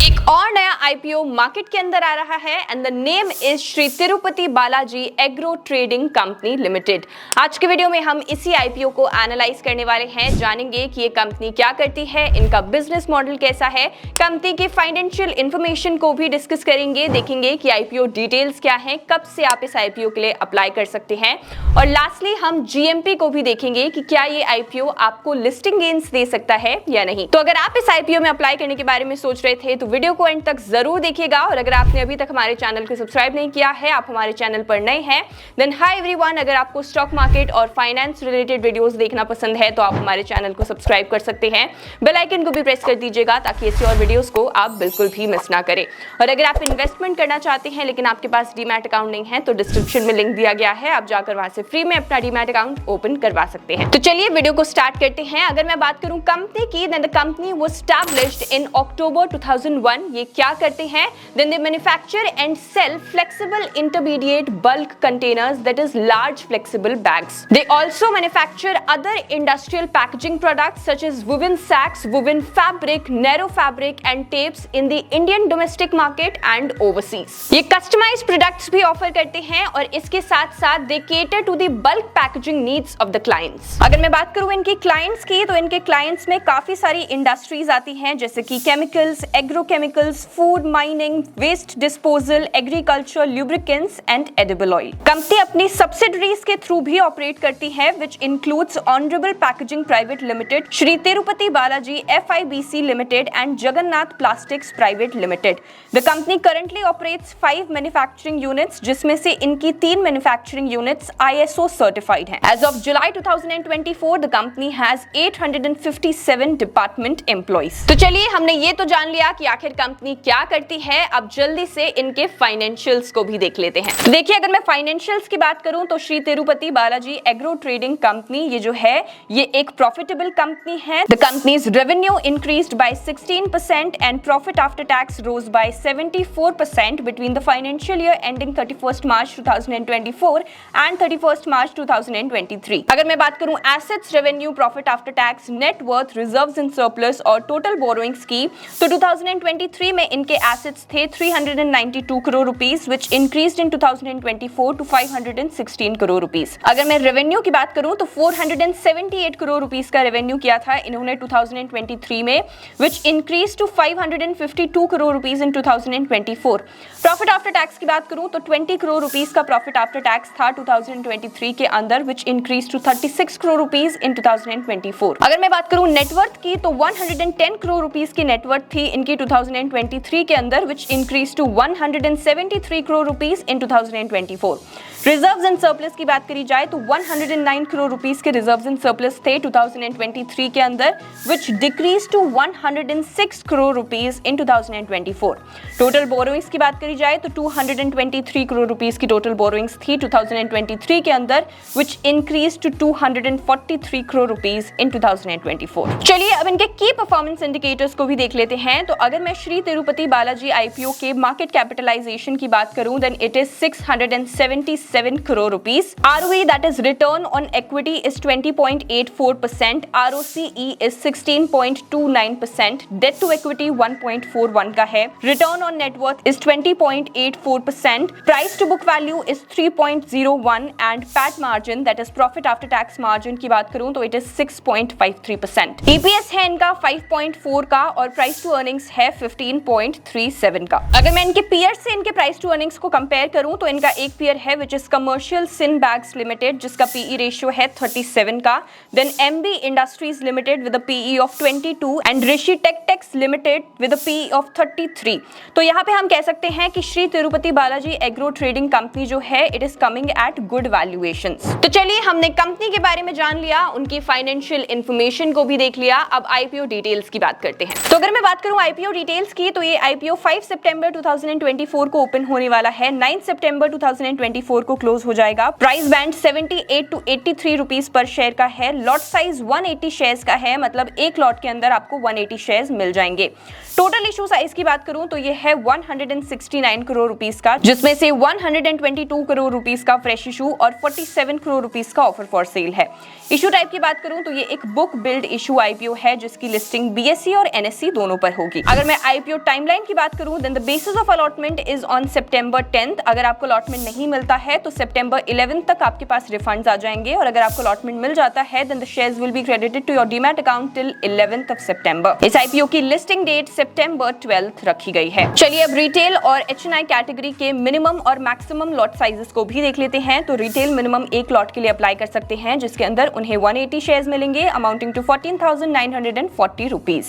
एक और नया आईपीओ मार्केट के अंदर आ रहा है and the name is Shri Tirupati Balaji agro trading company limited. आज के वीडियो में हम इसी आईपीओ को एनालाइज करने वाले हैं, जानेंगे कि ये कंपनी क्या करती है, इनका बिजनेस मॉडल कैसा है, कंपनी की फाइनेंशियल इंफॉर्मेशन को भी डिस्कस करेंगे, देखेंगे कि आईपीओ डिटेल्स क्या हैं, कब से आप इस आईपीओ के लिए अप्लाई कर सकते हैं और लास्टली हम जीएमपी को भी देखेंगे कि क्या ये आईपीओ आपको लिस्टिंग गेन्स दे सकता है या नहीं। तो अगर आप इस आईपीओ में अप्लाई करने के बारे में सोच रहे थे तो वीडियो को एंड तक जरूर देखिएगा और अगर आपने अभी तक हमारे चैनल को सब्सक्राइब नहीं किया है, आप हमारे चैनल पर नए हैं, देन हाय एवरीवन, अगर आपको स्टॉक मार्केट और फाइनेंस रिलेटेड वीडियोस देखना पसंद है तो आप हमारे चैनल को सब्सक्राइब कर सकते हैं, बेल आइकन को भी प्रेस कर दीजिएगा ताकि ऐसी और वीडियोस को आप बिल्कुल भी मिस ना करें। और अगर आप इन्वेस्टमेंट करना चाहते हैं लेकिन आपके पास डीमैट अकाउंट नहीं है तो डिस्क्रिप्शन में लिंक दिया गया है, आप जाकर वहां से फ्री में अपना डीमैट अकाउंट ओपन करवा सकते हैं। तो चलिए वीडियो को स्टार्ट करते हैं। अगर मैं बात करूं कंपनी की, then the company was established in October 2001। ये क्या करते हैं? Then they manufacture and sell flexible intermediate bulk containers, that is large flexible bags. They also manufacture other industrial packaging products such as woven sacks, woven fabric, narrow fabric and tapes in the Indian domestic market and overseas. ये customised products भी offer करते हैं और इसके साथ साथ they cater to the bulk packaging needs of the clients. अगर मैं बात करूं इनके क्लाइंट्स की, तो इनके क्लाइंट्स में काफी सारी इंडस्ट्रीज आती हैं जैसे कि chemicals, agrochemicals, food, mining, waste disposal, agriculture, lubricants and edible oil. Company अपनी सब्सिडरीज के थ्रू भी ऑपरेट करती है which includes honourable packaging private limited, Shri Tirupati Balaji FIBC limited and Jagannath plastics private limited. The company currently operates 5 manufacturing units, जिसमें से इनकी 3 manufacturing units ISO certified हैं। As of July 2024 the company has 857 department employees. तो चलिए, हमने ये तो जान लिया कि आखिर कंपनी क्या करती है, अब जल्दी से इनके फाइनेंशियल्स को भी देख लेते हैं। तो देखिए, अगर मैं फाइनेंशियल्स की बात करूं तो Shri Tirupati Balaji agro trading company ये जो है ये एक प्रॉफिटेबल कंपनी है। The company's revenue increased by 16% and profit after tax rose by 74% between the financial year ending 31st March 2024 and 31st March 2023। अगर मैं बात करूं assets, revenue, profit after tax, net worth, reserves and surplus और total borrowings की, तो 2023 में इनके assets थे 392 crore rupees which increased in 2024 to 516 crore rupees. अगर मैं रेवेन्यू की बात करूं तो 478 करोड़ रुपीस का रेवेन्यू किया था इन्होंने 2023 में, which increase to 552 crore rupees in 2024। Profit after tax की बात करूं तो 20 करोड़ रुपीस का प्रॉफिट आफ्टर टैक्स था 2023 के अंदर, which increase to 36 crore rupees in 2024। अगर मैं बात करूं नेटवर्थ की तो 110 करोड़ रुपीस की नेटवर्थ थी इनकी 2023 के अंदर, which increase to 173 crore rupees in 2024। Reserves and surplus की बात करी जाए तो 109 करोड़ रुपीस के रिजर्व्स एंड सरप्लस थे 2023 के अंदर, which decrease to 106 crore rupees in 2024। Total borrowings की बात करी जाए तो 223 करोड़ रुपीस की टोटल बोरोइंग्स थी 2023 के अंदर, which increase to 243 crore rupees in 2024। चलिए, अब इनके की परफॉर्मेंस इंडिकेटर्स को भी देख लेते हैं। तो अगर मैं श्री तिरुपति बालाजी आईपीओ के मार्केट कैपिटलाइजेशन की बात करूं, then it is 677 crore rupees. ROE, that is return on equity, is 20.84%. ROCE is 16.29%. Debt to equity 1.41 का है. Return on net worth is 20.84%. Price to book value is 3.01 and PAT margin, that is profit after tax margin की बात करूं तो it is 6.53%. EPS है इनका 5.4 का और price to earnings है 15.37 का। अगर मैं इनके peers से इनके price to earnings को कंपेयर करूं तो इनका एक peer है which is commercial syn bags limited, जिसका पीई रेशियो है 37 का। Then MB industries limited with a PE of 22 and Rishi tex limited with a PE of 33। तो यहाँ पे हम कह सकते हैं कि Shri Tirupati Balaji agro trading company जो है it is coming at good valuations. तो चलिए, हमने कंपनी के बारे में जान लिया, उनकी फाइनेंशियल इंफॉर्मेशन को भी देख लिया, अब आईपीओ डिटेल्स की बात करते हैं। तो अगर मैं बात करूं आईपीओ डिटेल्स की, तो ये आईपीओ 5 सितंबर 2024 को ओपन होने वाला है, 9 सितंबर 2024 को क्लोज हो जाएगा। प्राइस बैंड 78 टू 83 रुपीस पर शेयर का है। लॉट साइज 180 शेयर्स का है, मतलब एक लॉट के अंदर आपको 180 शेयर्स मिल जाएंगे। टोटल इशू साइज की बात करूं तो ये है 169 करोड़ रुपीस का, जिसमें से 122 करोड़ रुपीस का फ्रेश इशू और 47 करोड़ रुपीस का ऑफर फॉर सेल है। इशू टाइप की बात करूं तो ये एक बुक बिल्ड इशू आईपीओ है, जिसकी लिस्टिंग बीएसई और एनएसई दोनों पर होगी। अगर मैं आईपीओ टाइमलाइन की बात करूं, then the basis of allotment is on September 10th। अगर आपको अलॉटमेंट नहीं मिलता है तो सितंबर 11th तक आपके पास रिफंड्स आ जाएंगे, और अगर आपको अलॉटमेंट मिल जाता है then the shares will be credited to your demat account till 11th of September. इस आईपीओ की लिस्टिंग डेट सितंबर 12th रखी गई है। चलिए अब रिटेल और एचएनआई कैटेगरी के मिनिमम और मैक्सिमम लॉट साइजेस को भी देख लेते हैं। तो रिटेल मिनिमम 1 लॉट के लिए अप्लाई कर सकते हैं, जिसके अंदर उन्हें 180 शेयर्स मिलेंगे अमाउंटिंग टू 14,940 रुपीज।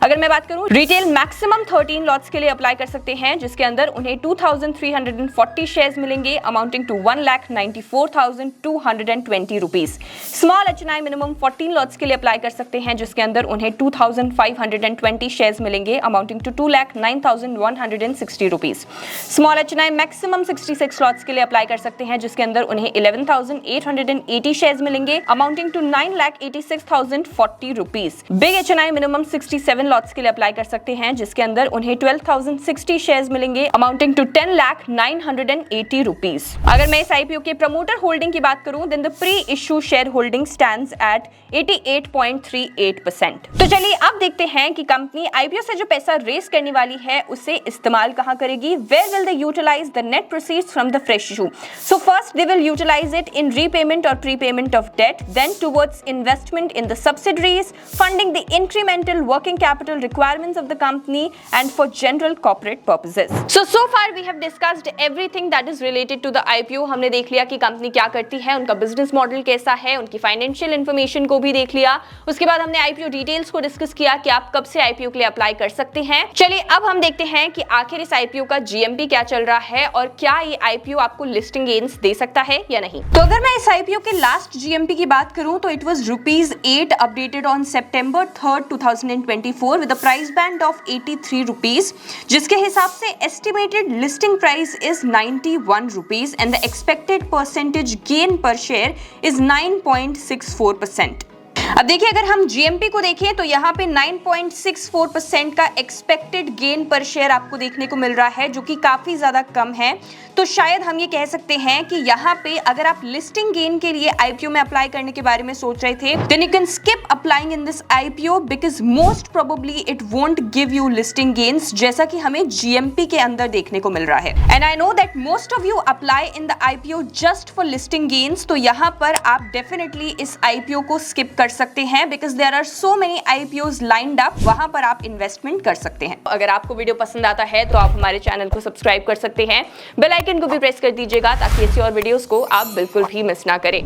अगर मैं बात करूं रिटेल मैक्सिमम 13 लॉट्स के लिए अप्लाई कर सकते हैं, जिसके अंदर उन्हें 2,340 शेयर्स मिलेंगे amounting to 1,94,220 rupees. Small HNI minimum 14 lots के लिए अप्लाई कर सकते हैं, जिसके अंदर उन्हें 2,520 शेयर्स मिलेंगे amounting to 2,09,160 rupees. Small HNI maximum 66 lots के लिए अप्लाई कर सकते हैं, जिसके अंदर उन्हें 11,880 शेयर्स मिलेंगे amounting to 9,86,040 rupees. Big HNI minimum 67 lots के लिए अप्लाई कर सकते हैं, जिसके अंदर उन्हें 12,060 शेयर्स मिलेंगे अमाउंटिंग टू 10,09,80 रुपीज। अगर मैं इस आईपीओ के प्रमोटर होल्डिंग की बात करूं, then the pre issue share holding stands at 88.38%। तो चलिए अब देखते हैं कि कंपनी आईपीओ से जो पैसा रेस करने वाली है उसे इस्तेमाल कहां करेगी। Where will they utilise the net proceeds from the fresh issue? So first they will utilise it in repayment और prepayment of debt, then towards investment in the subsidiaries, funding the incremental working capital requirements of the company and for general corporate purposes. So far we have discussed everything that is related to the IPO. हमने देख लिया कि company क्या करती है, उनका business model कैसा है, उनकी फाइनेंशियल इंफॉर्मेशन को भी देख लिया। उसके बाद हमने आईपीओ डिटेल्स को डिस्कस किया कि आप कब से आईपीओ के लिए अप्लाई कर सकते हैं। चलिए अब हम देखते हैं कि आखिर इस आईपीओ का जीएमपी क्या चल रहा है और क्या ये आईपीओ आपको लिस्टिंग गेन्स दे सकता है या नहीं। तो अगर मैं इस आईपीओ के लास्ट जीएमपी की बात करूं तो it was ₹8 updated on September 3rd, 2024 with a price band of 83 rupees, जिसके हिसाब से estimated listing price is 91 rupees and the expected percentage gain per share is 9.64%। अब देखिए अगर हम जीएमपी को देखें तो यहाँ पे 9.64% का एक्सपेक्टेड गेन पर शेयर आपको देखने को मिल रहा है, जो कि काफी ज्यादा कम है। तो शायद हम ये कह सकते हैं कि यहाँ पे अगर आप लिस्टिंग गेन के लिए आईपीओ में अप्लाई करने के बारे में सोच रहे थे, then you can skip applying in this IPO because most probably it won't give you listing gains, जैसा कि हमें जीएमपी के अंदर देखने को मिल रहा है। And I know that most of you apply in the IPO just for listing gains, तो यहाँ पर आप डेफिनेटली इस आईपीओ को स्किप कर सकते हैं because there are so many IPOs lined up, वहां पर आप इन्वेस्टमेंट कर सकते हैं। अगर आपको वीडियो पसंद आता है तो आप हमारे चैनल को सब्सक्राइब कर सकते हैं, बेल आइकन को भी प्रेस कर दीजिएगा ताकि ऐसी और वीडियोस को आप बिल्कुल भी मिस ना करें।